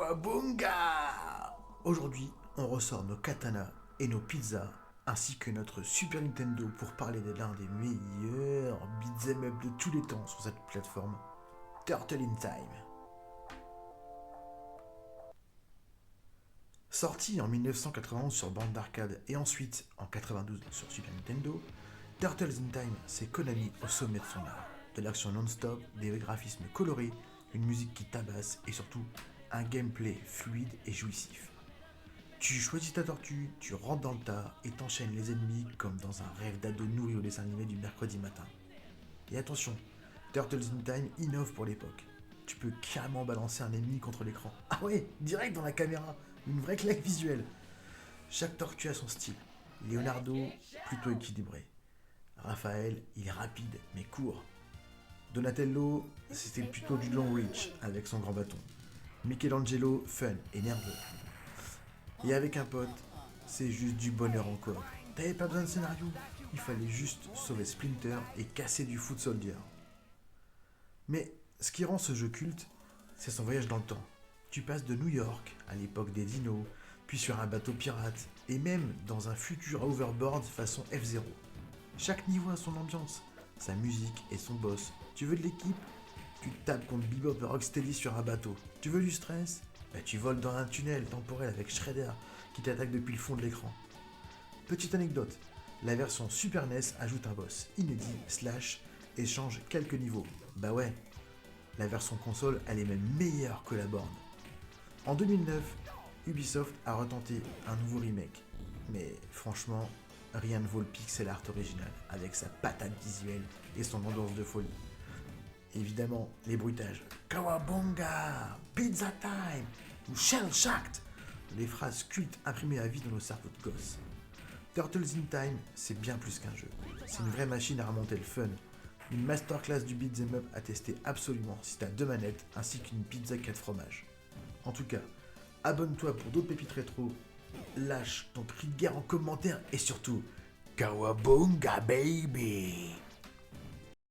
Kawabunga! Aujourd'hui, on ressort nos katanas et nos pizzas, ainsi que notre Super Nintendo pour parler de l'un des meilleurs beat'em up de tous les temps sur cette plateforme, Turtle in Time. Sorti en 1991 sur bande d'arcade et ensuite en 92 sur Super Nintendo, Turtles in Time, c'est Konami au sommet de son art. De l'action non-stop, des graphismes colorés, une musique qui tabasse et surtout un gameplay fluide et jouissif. Tu choisis ta tortue, tu rentres dans le tas et t'enchaînes les ennemis comme dans un rêve d'ado nourri au dessin animé du mercredi matin. Et attention, Turtles in Time innove pour l'époque. Tu peux carrément balancer un ennemi contre l'écran. Ah ouais, direct dans la caméra, une vraie claque visuelle. Chaque tortue a son style. Leonardo, plutôt équilibré. Raphaël, il est rapide mais court. Donatello, c'était plutôt du long reach avec son grand bâton. Michelangelo, fun et nerveux. Et avec un pote, c'est juste du bonheur encore. T'avais pas besoin de scénario, il fallait juste sauver Splinter et casser du Foot Soldier. Mais ce qui rend ce jeu culte, c'est son voyage dans le temps. Tu passes de New York, à l'époque des dinos, puis sur un bateau pirate, et même dans un futur overboard façon F-Zero. Chaque niveau a son ambiance, sa musique et son boss. Tu veux de l'équipe? Tu tapes contre Bebop et Rocksteady sur un bateau. Tu veux du stress? Tu voles dans un tunnel temporel avec Shredder qui t'attaque depuis le fond de l'écran. Petite anecdote, la version Super NES ajoute un boss inédit / et change quelques niveaux. Bah ouais, la version console elle est même meilleure que la borne. En 2009, Ubisoft a retenté un nouveau remake. Mais franchement, rien ne vaut le pixel art original avec sa patate visuelle et son ambiance de folie. Évidemment, les bruitages Kawabunga, Pizza Time ou Shell Shocked, les phrases cultes imprimées à vie dans nos cerveaux de gosses. Turtles in Time, c'est bien plus qu'un jeu. C'est une vraie machine à remonter le fun. Une masterclass du beat'em up à tester absolument si t'as 2 manettes ainsi qu'une pizza 4 fromages. En tout cas, abonne-toi pour d'autres pépites rétro, lâche ton cri de guerre en commentaire et surtout, Kawabunga baby!